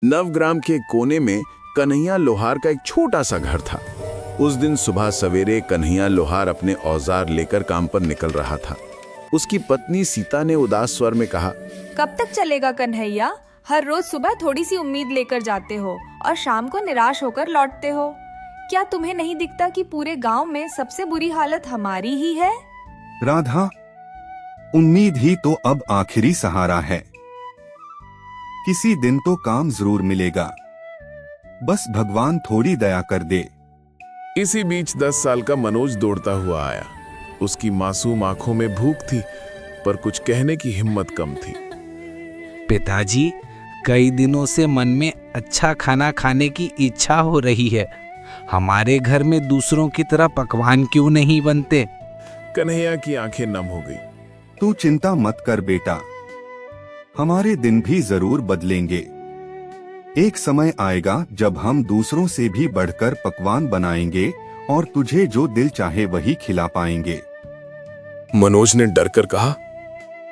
नवग्राम के कोने में कन्हैया लोहार का एक छोटा सा घर था। उस दिन सुबह सवेरे कन्हैया लोहार अपने औजार लेकर काम पर निकल रहा था। उसकी पत्नी सीता ने उदास स्वर में कहा, कब तक चलेगा कन्हैया? हर रोज सुबह थोड़ी सी उम्मीद लेकर जाते हो और शाम को निराश होकर लौटते हो। क्या तुम्हें नहीं दिखता कि पूरे गांव में सबसे बुरी हालत हमारी ही है? राधा, उम्मीद ही तो अब आखिरी सहारा है। किसी दिन तो काम जरूर मिलेगा, बस भगवान थोड़ी दया कर दे। इसी बीच 10 साल का मनोज दौड़ता हुआ आया। उसकी मासूम आंखों में भूख थी, पर कुछ कहने की हिम्मत कम थी। पिताजी, कई दिनों से मन में अच्छा खाना खाने की इच्छा हो रही है। हमारे घर में दूसरों की तरह पकवान क्यों नहीं बनते? कन्हैया की आंखें नम हो गई। तू चिंता मत कर बेटा, हमारे दिन भी जरूर बदलेंगे। एक समय आएगा जब हम दूसरों से भी बढ़कर पकवान बनाएंगे और तुझे जो दिल चाहे वही खिला पाएंगे। मनोज ने डरकर कहा,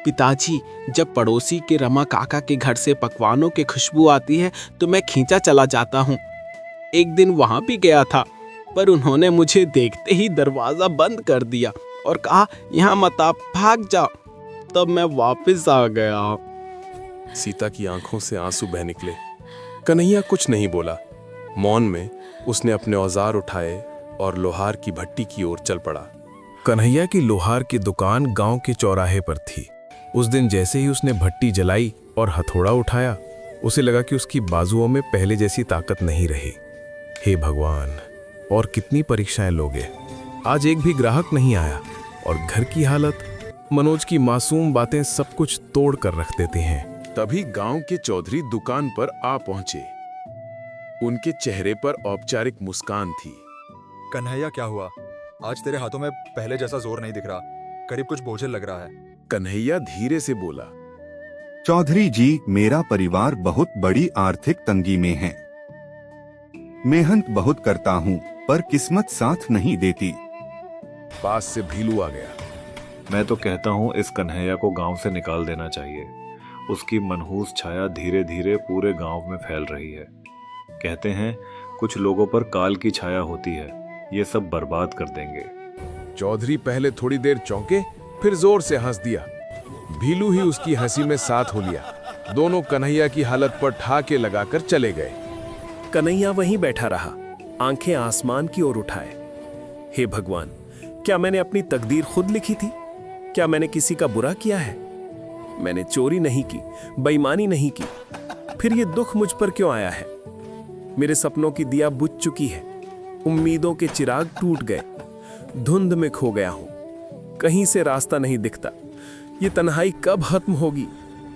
पिताजी, जब पड़ोसी के रमा काका के घर से पकवानों की खुशबू आती है तो मैं खींचा चला जाता हूँ। एक दिन वहां भी गया था, पर उन्होंने मुझे देखते ही दरवाजा बंद कर दिया और कहा, यहाँ मत आप, भाग जाओ। तब मैं वापस आ गया। सीता की आंखों से आंसू बह निकले। कन्हैया कुछ नहीं बोला। मौन में उसने अपने औजार उठाए और लोहार की भट्टी की ओर चल पड़ा। कन्हैया की लोहार की दुकान गांव के चौराहे पर थी। उस दिन जैसे ही उसने भट्टी जलाई और हथौड़ा उठाया, उसे लगा कि उसकी बाजुओं में पहले जैसी ताकत नहीं रही। हे भगवान, और कितनी परीक्षाएं लोगे। आज एक भी ग्राहक नहीं आया और घर की हालत। मनोज की मासूम बातें सब कुछ तोड़ कर रख देती हैं। तभी गांव के चौधरी दुकान पर आ पहुंचे। उनके चेहरे पर औपचारिक मुस्कान थी। कन्हैया, क्या हुआ? आज तेरे हाथों में पहले जैसा जोर नहीं दिख रहा, करीब कुछ बोझिल लग रहा है। कन्हैया धीरे से बोला, चौधरी जी, मेरा परिवार बहुत बड़ी आर्थिक तंगी में है। मेहनत बहुत करता हूँ, पर किस्मत साथ नहीं देती। पास से भीलू आ गया। मैं तो कहता हूँ इस कन्हैया को गांव से निकाल देना चाहिए। उसकी मनहूस छाया धीरे धीरे पूरे गांव में फैल रही है। कहते हैं कुछ लोगों पर काल की छाया होती है, ये सब बर्बाद कर देंगे। चौधरी पहले थोड़ी देर चौंके, फिर जोर से हंस दिया। भीलू ही उसकी हंसी में साथ हो लिया। दोनों कन्हैया की हालत पर ठाके लगाकर चले गए। कन्हैया वहीं बैठा रहा, आंखें आसमान की ओर उठाए। हे भगवान, क्या मैंने अपनी तकदीर खुद लिखी थी? क्या मैंने किसी का बुरा किया है? मैंने चोरी नहीं की, बेईमानी नहीं की, फिर ये दुख मुझ पर क्यों आया है? मेरे सपनों की दिया बुझ चुकी है, उम्मीदों के चिराग टूट गए, धुंध में खो गया हूं, कहीं से रास्ता नहीं दिखता। ये तन्हाई कब खत्म होगी?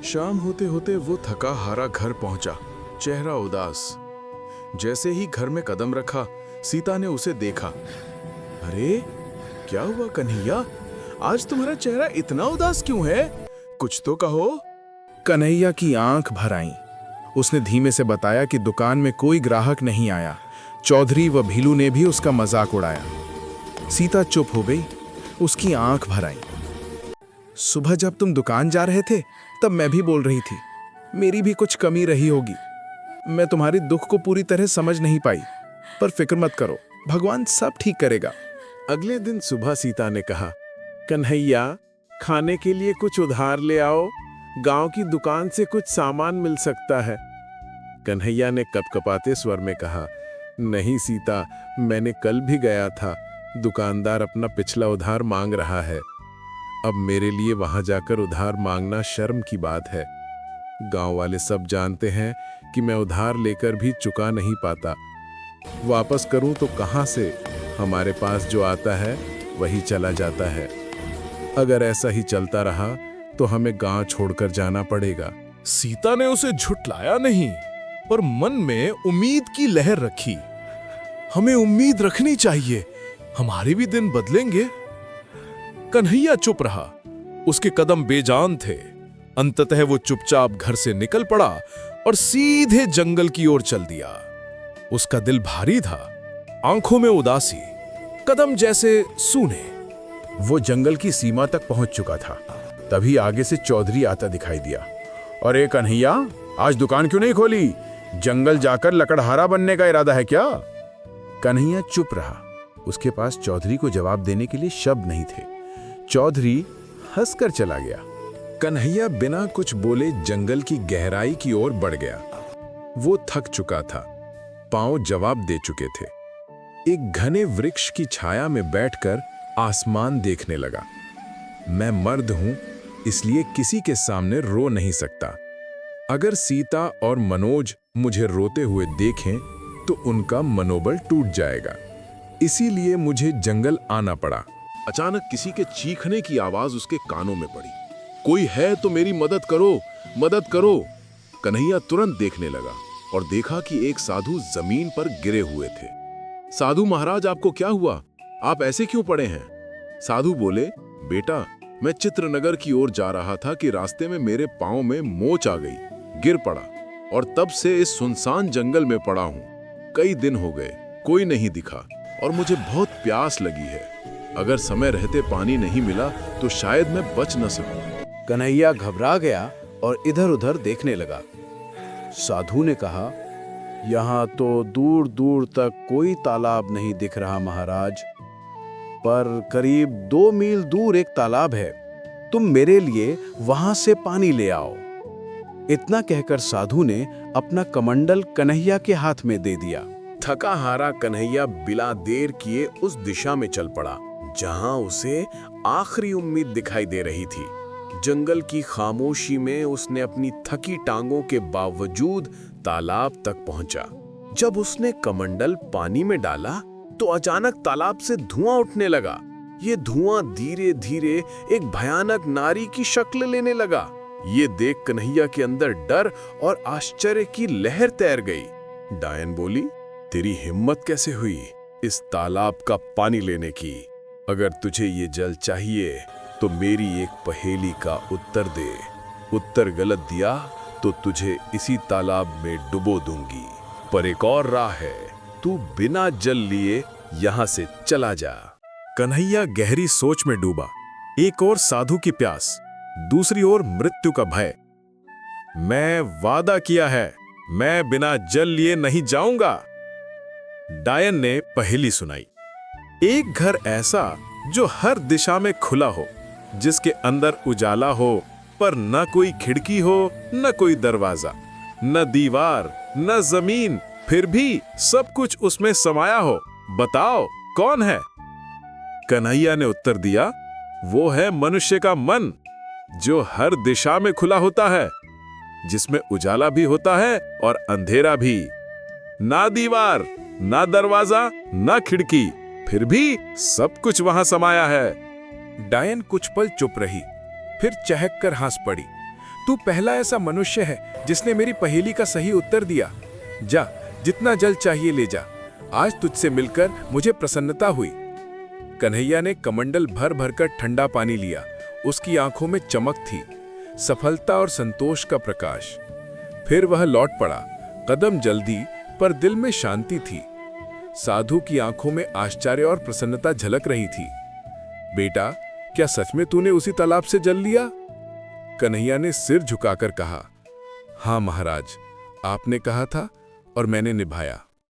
शाम होते होते वो थका हारा घर पहुंचा, चेहरा उदास। जैसे ही घर में कदम रखा, सीता ने उसे देखा। अरे, क्या हुआ कन्हैया? आज तुम्हारा चेहरा इतना उदास क्यों है? कुछ तो कहो। कन्हैया की आंख भर आई। उसने धीमे से बताया कि दुकान में कोई ग्राहक नहीं आया। चौधरी व भीलू ने भी उसका मजाक उड़ाया। सीता चुप हो गई। उसकी आंख भर आई। सुबह जब तुम दुकान जा रहे थे, तब मैं भी बोल रही थी, मेरी भी कुछ कमी रही होगी। मैं तुम्हारी दुख को पूरी तरह समझ नहीं पाई, पर फिक्र मत करो, भगवान सब ठीक करेगा। अगले दिन सुबह सीता ने कहा, कन्हैया, खाने के लिए कुछ उधार ले आओ, गांव की दुकान से कुछ सामान मिल सकता है। कन्हैया ने कपकपाते स्वर में कहा, नहीं सीता, मैंने कल भी गया था, दुकानदार अपना पिछला उधार मांग रहा है। अब मेरे लिए वहां जाकर उधार मांगना शर्म की बात है। गांव वाले सब जानते हैं कि मैं उधार लेकर भी चुका नहीं पाता। वापस करूं तो कहां से? हमारे पास जो आता है वही चला जाता है। अगर ऐसा ही चलता रहा तो हमें गांव छोड़कर जाना पड़ेगा। सीता ने उसे झुठलाया नहीं, पर मन में उम्मीद की लहर रखी। हमें उम्मीद रखनी चाहिए, हमारे भी दिन बदलेंगे। कन्हैया चुप रहा। उसके कदम बेजान थे। अंततः वो चुपचाप घर से निकल पड़ा और सीधे जंगल की ओर चल दिया। उसका दिल भारी था, आंखों में उदासी, कदम जैसे सूने। वो जंगल की सीमा तक पहुंच चुका था। तभी आगे से चौधरी आता दिखाई दिया। अरे कन्हैया, आज दुकान क्यों नहीं खोली? जंगल जाकर लकड़हारा बनने का इरादा है क्या? कन्हैया चुप रहा। उसके पास चौधरी को जवाब देने के लिए शब्द नहीं थे। चौधरी हंसकर चला गया। कन्हैया बिना कुछ बोले जंगल की गहराई की ओर बढ़ गया। वो थक चुका था, पांव जवाब दे चुके थे। एक घने वृक्ष की छाया में बैठकर आसमान देखने लगा। मैं मर्द हूं, इसलिए किसी के सामने रो नहीं सकता। अगर सीता और मनोज मुझे रोते हुए देखें तो उनका मनोबल टूट जाएगा। इसीलिए मुझे जंगल आना पड़ा। अचानक किसी के चीखने की आवाज उसके कानों में पड़ी। कोई है तो मेरी मदद करो, मदद करो। कन्हैया तुरंत देखने लगा और देखा कि एक साधु जमीन पर गिरे हुए थे। साधु महाराज, आपको क्या हुआ? आप ऐसे क्यों पड़े हैं? साधु बोले, बेटा, मैं चित्रनगर की ओर जा रहा था कि रास्ते में मेरे पांव में मोच आ गई, गिर पड़ा और तब से इस सुनसान जंगल में पड़ा हूं। कई दिन हो गए, कोई नहीं दिखा और मुझे बहुत प्यास लगी है। अगर समय रहते पानी नहीं मिला तो शायद मैं बच न सकूं। कन्हैया घबरा गया और इधर उधर देखने लगा। साधु ने कहा, यहाँ तो दूर दूर तक कोई तालाब नहीं दिख रहा महाराज, पर करीब 2 मील दूर एक तालाब है। तुम मेरे लिए वहां से पानी ले आओ। इतना कहकर साधु ने अपना कमंडल कन्हैया के हाथ में दे दिया। थका हारा कन्हैया बिना देर किए उस दिशा में चल पड़ा जहां उसे आखिरी उम्मीद दिखाई दे रही थी। जंगल की खामोशी में उसने अपनी थकी टांगों के बावजूद तालाब तक पहुंचा। जब उसने कमंडल पानी में डाला तो अचानक तालाब से धुआं उठने लगा। ये धुआं धीरे धीरे एक भयानक नारी की शक्ल लेने लगा। ये देख कन्हैया के अंदर डर और आश्चर्य की लहर तैर गई। डायन बोली, तेरी हिम्मत कैसे हुई इस तालाब का पानी लेने की? अगर तुझे ये जल चाहिए तो मेरी एक पहेली का उत्तर दे। उत्तर गलत दिया तो तुझे इसी तालाब में डुबो दूंगी। पर एक और राह है, तू बिना जल लिए यहां से चला जा। कन्हैया गहरी सोच में डूबा। एक ओर साधु की प्यास, दूसरी ओर मृत्यु का भय। मैं वादा किया है, मैं बिना जल लिए नहीं जाऊंगा। डायन ने पहेली सुनाई। एक घर ऐसा जो हर दिशा में खुला हो, जिसके अंदर उजाला हो पर न कोई खिड़की हो न कोई दरवाजा, न दीवार न जमीन, फिर भी सब कुछ उसमें समाया हो। बताओ कौन है? कन्हैया ने उत्तर दिया, वो है मनुष्य का मन, जो हर दिशा में खुला होता है, जिसमें उजाला भी होता है और अंधेरा भी। ना दीवार ना दरवाजा ना खिड़की, फिर भी सब कुछ वहां समाया है। डायन कुछ पल चुप रही, फिर चहक कर हंस पड़ी। तू पहला ऐसा मनुष्य है जिसने मेरी पहेली का सही उत्तर दिया। जा, जितना जल चाहिए ले जा। आज तुझसे मिलकर मुझे प्रसन्नता हुई। कन्हैया ने कमंडल भर भरकर ठंडा पानी लिया। उसकी आंखों में चमक थी, सफलता और संतोष का प्रकाश। फिर वह लौट पड़ा। कदम जल्दी पर दिल में शांति थी। साधु की आंखों में आश्चर्य और प्रसन्नता झलक रही थी। बेटा, क्या सच में तूने उसी तालाब से जल लिया? कन्हैया ने सिर झुकाकर कहा, हाँ महाराज, आपने कहा था और मैंने निभाया।